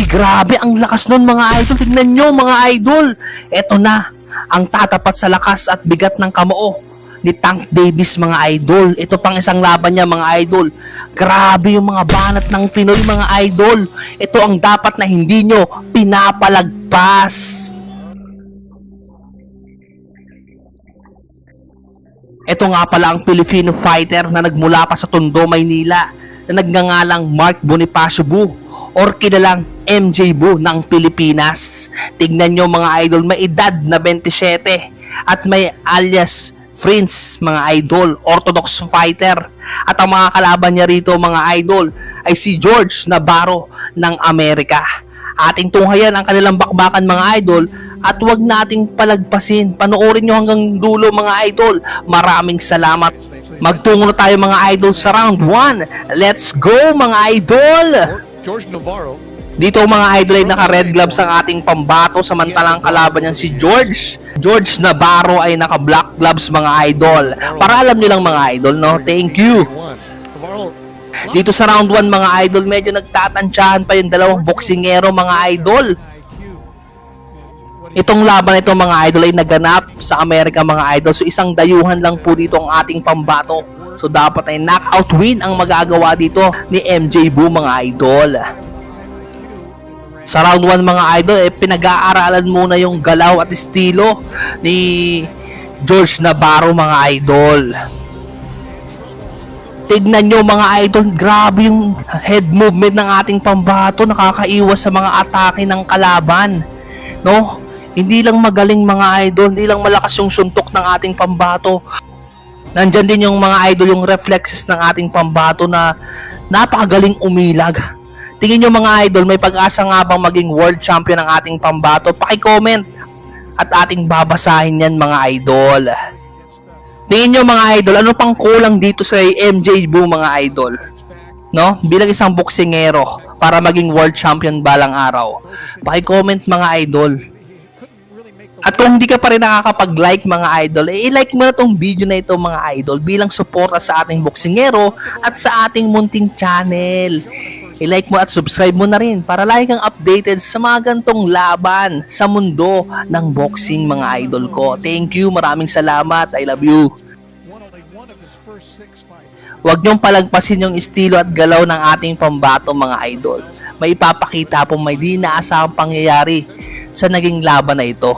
Grabe, ang lakas nun mga idol. Tignan nyo mga idol. Eto na, ang tatapat sa lakas at bigat ng kamao ni Tank Davis mga idol. Ito pang isang laban niya mga idol. Grabe yung mga banat ng Pinoy mga idol. Ito ang dapat na hindi nyo pinapalagpas. Ito nga pala ang Filipino fighter na nagmula pa sa Tondo, Maynila, na nagngangalang Mark Bonifacio Bu or kilalang MJ Bu ng Pilipinas. Tignan nyo mga idol, may edad na 27 at may alias Prince mga idol, orthodox fighter. At ang mga kalaban niya rito mga idol ay si George Navarro ng Amerika. Ating tunghayan ang kanilang bakbakan mga idol at wag nating palagpasin. Panoorin nyo hanggang dulo mga idol. Maraming salamat. Magtungo na tayo mga idol sa round 1. Let's go mga idol! George Navarro. Dito mga idol ay naka-red gloves ang ating pambato, samantalang kalaban niyan si George Navarro ay naka-black gloves mga idol. Para alam nyo lang mga idol, no? Thank you! Dito sa round 1 mga idol, medyo nagtatansyahan pa yung dalawang boksingero mga idol. Itong laban na ito mga idol ay naganap sa Amerika mga idol. So isang dayuhan lang po dito ang ating pambato. So dapat ay knockout win ang magagawa dito ni MJ Bu mga idol. Sa round 1 mga idol, pinag-aaralan muna yung galaw at estilo ni George Navarro mga idol. Tignan nyo mga idol, grabe yung head movement ng ating pambato, nakakaiwas sa mga atake ng kalaban. No? Hindi lang magaling mga idol, hindi lang malakas yung suntok ng ating pambato. Nandyan din yung mga idol, yung reflexes ng ating pambato na napakagaling umilag. Tingin nyo mga idol, may pag-asa nga bang maging world champion ng ating pambato? Paki-comment at ating babasahin yan mga idol. Tingin nyo mga idol, ano pang kulang dito sa MJ Bu mga idol? No? Bilang isang boksingero para maging world champion balang araw. Paki-comment mga idol. At kung hindi ka pa rin nakakapag-like mga idol, i-like mo na tong video na ito mga idol bilang suporta sa ating boksingero at sa ating munting channel. I-like mo at subscribe mo na rin para lagi kang updated sa mga gantong laban sa mundo ng boxing mga idol ko. Thank you, maraming salamat. I love you. Huwag niyong palagpasin yung estilo at galaw ng ating pambato mga idol. May ipapakita pong may di naasahang pangyayari sa naging laban na ito.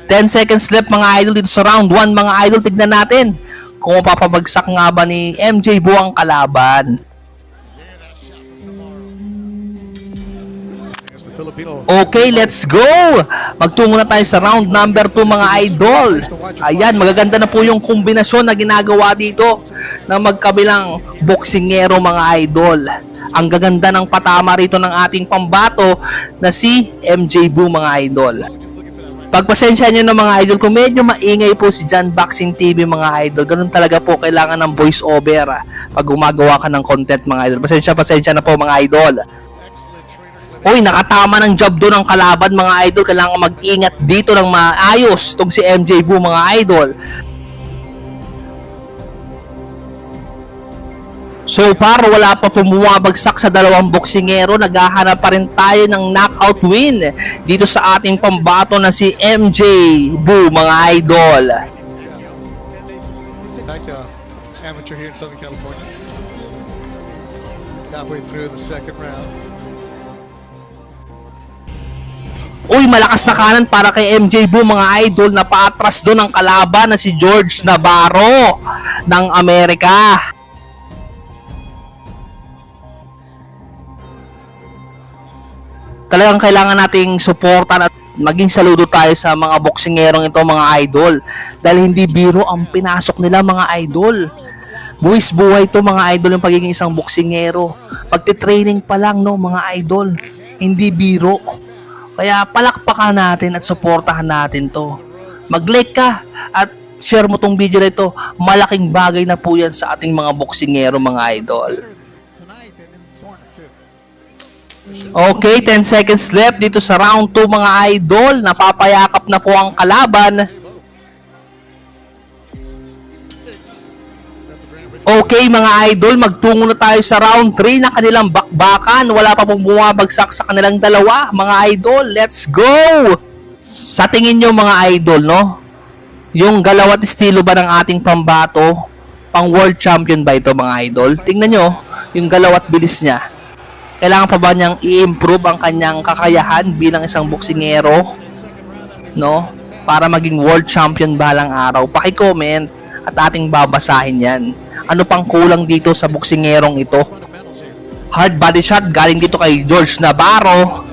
10 seconds left mga idol dito sa round 1 mga idol. Tignan natin kung mapapabagsak nga ba ni MJ Bu ang kalaban. Okay, let's go! Magtungo na tayo sa round number 2 mga idol. Ayan, magaganda na po yung kombinasyon na ginagawa dito ng magkabilang boksingero mga idol. Ang gaganda ng patama rito ng ating pambato na si MJ Bu mga idol. Pagpasensya nyo ng mga idol kung medyo maingay po si John Boxing TV mga idol. Ganun talaga po, kailangan ng voice over pag gumagawa ka ng content mga idol. Pasensya na po mga idol. Uy, nakatama ng job doon ang kalaban mga idol. Kailangan mag-ingat dito ng maayos itong si MJ Bu mga idol. So far, wala pa bumabagsak sa dalawang boksingero. Naghahanap pa rin tayo ng knockout win dito sa ating pambato na si MJ Bu mga idol. Amateur here in Southern California. Halfway through the second round. Uy, malakas na kanan para kay MJ Bu mga idol. Napaatras doon ang kalaban na si George Navarro ng Amerika. Talagang kailangan nating suportan at maging saludo tayo sa mga boksingerong ito mga idol. Dahil hindi biro ang pinasok nila mga idol. Buwis buhay to mga idol yung pagiging isang boksingero. Pagtitraining pa lang no mga idol. Hindi biro. Kaya palakpakan natin at suportahan natin to. Mag-like ka at share mo tong video na ito. Malaking bagay na po yan sa ating mga boksingero mga idol. Okay, 10 seconds left dito sa round 2 mga idol. Napapayakap na po ang kalaban. Okay mga idol, magtungo na tayo sa round 3 na kanilang bakbakan. Wala pa pong bumabagsak sa kanilang dalawa mga idol. Let's go! Sa tingin nyo mga idol, no? Yung galaw at estilo ba ng ating pambato, pang world champion ba ito mga idol? Tingnan nyo, yung galaw at bilis niya. Kailangan pa ba niyang i-improve ang kanyang kakayahan bilang isang boksingero, no? Para maging world champion balang araw. Paki-comment at ating babasahin yan. Ano pang kulang dito sa boksingerong ito? Hard body shot galing dito kay George Navarro.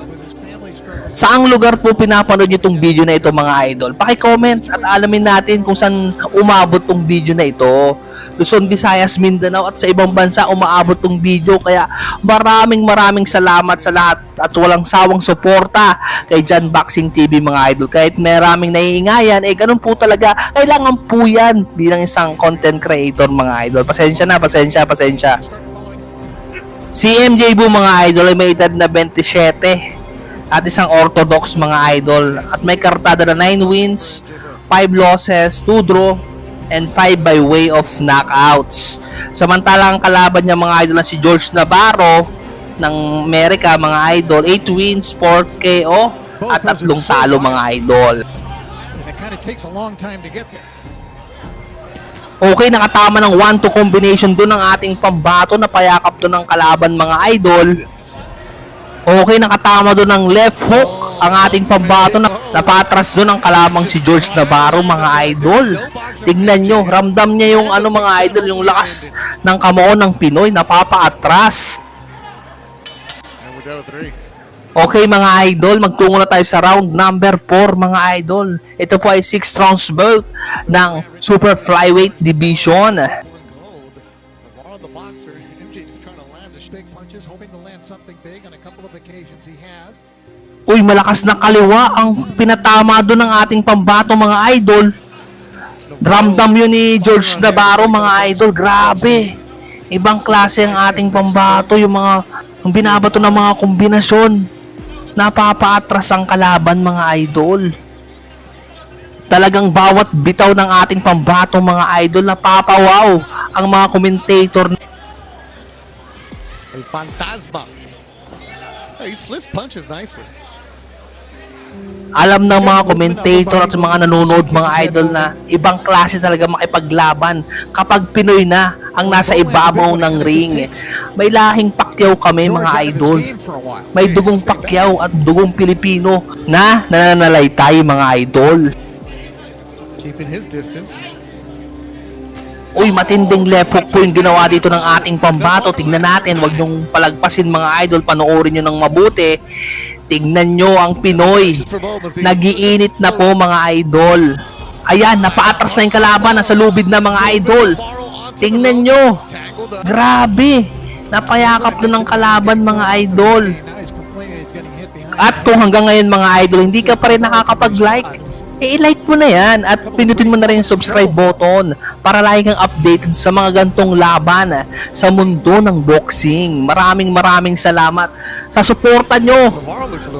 Saang lugar po pinapanood nyo itong video na ito mga idol? Paki-comment at alamin natin kung saan umabot tong video na ito. Luzon, Visayas, Mindanao at sa ibang bansa umaabot tong video. Kaya maraming salamat sa lahat at walang sawang suporta kay Jan Boxing TV mga idol. Kahit maraming naiingayan, ganun po talaga. Kailangan po yan bilang isang content creator mga idol. Pasensya. Si MJ Bu mga idol ay may edad na 27 at isang orthodox mga idol at may kartada na 9 wins, 5 losses, 2 draw and 5 by way of knockouts. Samantalang ang kalaban niya mga idol na si George Navarro ng Amerika mga idol, 8 wins, 4 KO at 3 talo mga idol. Okay, nakatama ng 1-2 combination doon ng ating pambato na payakap doon ng kalaban mga idol. Okay, nakatama doon ng left hook ang ating pambato na napatras doon ang kalamang si George Navarro mga idol. Tignan nyo, ramdam niya yung mga idol, yung lakas ng kamao ng Pinoy, napapaatras. Okay mga idol, magtungo na tayo sa round number 4 mga idol. Ito po ay 6 rounds belt ng Super Flyweight Division. Uy, malakas na kaliwa ang pinatama doon ng ating pambato mga idol. Ramdam yun ni George Navarro mga idol. Grabe. Ibang klase ang ating pambato. Yung binabato ng mga kombinasyon. Napapaatras ang kalaban mga idol. Talagang bawat bitaw ng ating pambato mga idol, napapawaw ang mga commentator. El Fantasma. He slips punches nicely. Alam ng mga commentator at mga nanonood mga idol na ibang klase talaga makipaglaban kapag Pinoy na ang nasa ibabaw ng ring. May lahing Pacquiao kami mga idol. May dugong Pacquiao at dugong Pilipino na nananalaytay mga idol. Keeping his distance. Uy, matinding left hook po yung ginawa dito ng ating pambato. Tignan natin, wag nyong palagpasin mga idol, panoorin nyo ng mabuti. Tignan nyo ang Pinoy. Nagiinit na po mga idol. Ayan, napaatras na yung kalaban, nasa lubid na mga idol. Tingnan nyo. Grabe. Napayakap na ng kalaban mga idol. At kung hanggang ngayon mga idol, hindi ka pa rin nakakapag-like, i-like mo na yan at pinutin mo na rin yung subscribe button para lagi kang updated sa mga gantong laban sa mundo ng boxing. Maraming salamat sa suporta nyo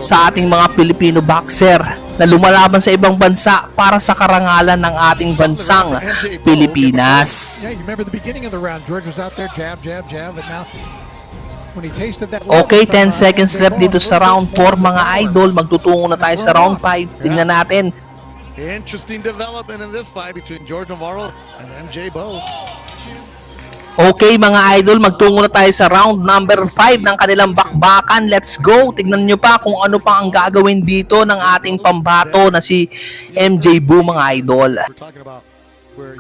sa ating mga Pilipino boxer na lumalaban sa ibang bansa para sa karangalan ng ating bansang Pilipinas. Okay, 10 seconds left dito sa round 4 mga idol. Magtutungo na tayo sa round 5. Tingnan natin. Interesting development in this fight between George Navarro and MJ Bo. Okay mga idol, magtungo na tayo sa round number 5 ng kanilang bakbakan. Let's go! Tignan nyo pa kung ano pa ang gagawin dito ng ating pambato na si MJ Bu mga idol.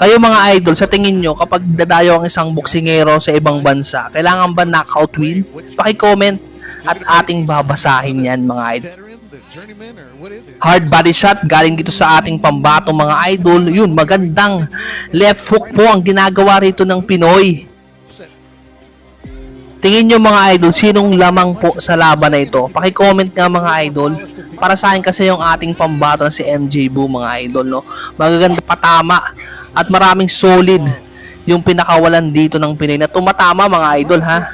Kayo mga idol, sa tingin nyo, kapag dadayo ang isang boksingero sa ibang bansa, kailangan ba knockout win? Paki-comment at ating babasahin yan mga idol. Hard body shot galing dito sa ating pambato mga idol. Yun, magandang left hook po ang ginagawa rito ng Pinoy. Tingin nyo mga idol, sinong lamang po sa laban na ito? Paki-comment nga mga idol. Para sa akin kasi yung ating pambato na si MJ Bu mga idol, no? Magaganda patama at maraming solid yung pinakawalan dito ng Pinoy na tumatama mga idol ha.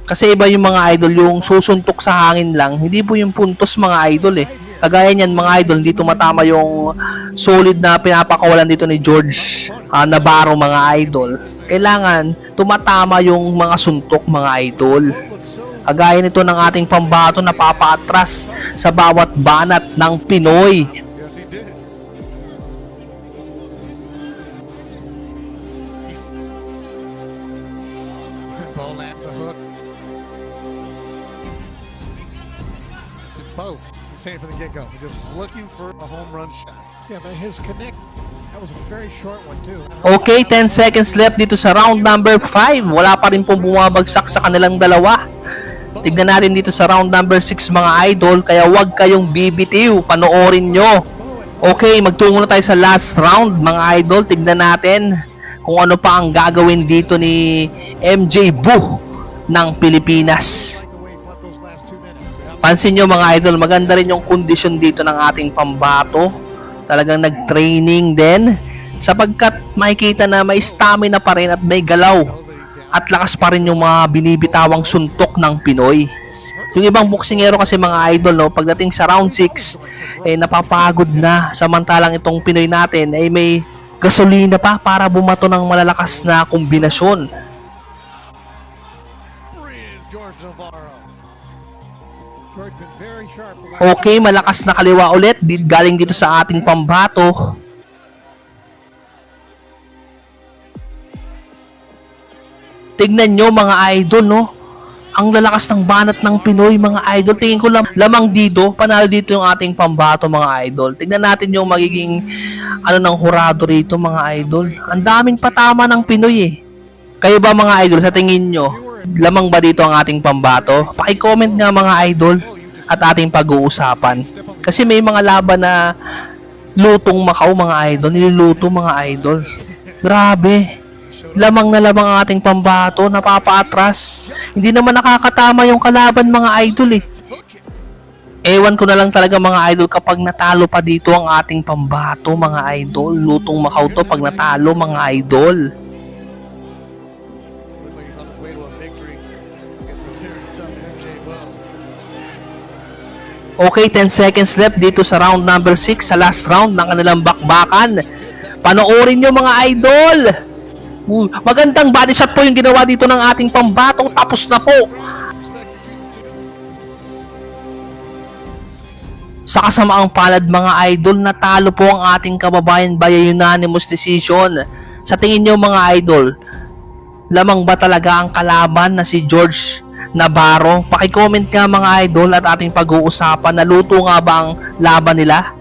Kasi iba yung mga idol, yung susuntok sa hangin lang, hindi po yung puntos mga idol eh. Kagaya niyan mga idol, hindi tumatama yung solid na pinapakawalan dito ni George Navarro mga idol. Kailangan tumatama yung mga suntok mga idol. Kagaya nito ng ating pambato na papaatras sa bawat banat ng Pinoy. Yes, he did. Ball lands a hook. Bo, saying from the get-go, just looking for a home run shot. Yeah, but his connect, that was a very short one too. Okay, 10 seconds left dito sa round number 5. Wala pa rin pong bumabagsak sa kanilang dalawa. Tignan natin dito sa round number 6 mga idol, kaya huwag kayong bibitiw, panoorin nyo. Okay, magtungo na tayo sa last round mga idol. Tignan natin kung ano pa ang gagawin dito ni MJ Boo ng Pilipinas. Like the way he fought those last 2 minutes. Pansin nyo mga idol, maganda rin yung kondisyon dito ng ating pambato. Talagang nag-training din sapagkat makikita na may stamina pa rin at may galaw at lakas pa rin yung mga binibitawang suntok ng Pinoy. Yung ibang boksingero kasi mga idol, no, pagdating sa round 6 napapagod na, samantalang itong Pinoy natin ay may gasolina pa para bumato ng malalakas na kombinasyon. Bridge, George Navarro. George been very sharp. the last- Okay, malakas na kaliwa ulit galing dito sa ating pambato. Tignan nyo mga idol, no? Ang lalakas ng banat ng Pinoy mga idol. Tingin ko lamang dito, panalo dito yung ating pambato mga idol. Tignan natin yung magiging ng hurado rito mga idol. Ang daming patama ng Pinoy eh. Kayo ba mga idol, sa tingin nyo, lamang ba dito ang ating pambato? Paki-comment nga mga idol at ating pag-uusapan. Kasi may mga laban na lutong Macau mga idol, niluluto mga idol. Grabe. Lamang na lamang ang ating pambato, napapaatras. Hindi naman nakakatama yung kalaban mga idol eh. Ewan ko na lang talaga mga idol kapag natalo pa dito ang ating pambato mga idol. Lutong Macau to pag natalo mga idol. Looks like he's on his way to a victory against the very tough MJ Bo. Okay, 10 seconds left dito sa round number 6, sa last round ng kanilang bakbakan. Panoorin nyo mga idol. Magandang body shot po yung ginawa dito ng ating pambato. Tapos na po. Respect between the two. Sa kasamaang palad mga idol, natalo po ang ating kababayan by unanimous decision. Sa tingin nyo mga idol, lamang ba talaga ang kalaban na si George Navarro? Paki-comment nga mga idol at ating pag-uusapan, naluto nga ba ang laban nila?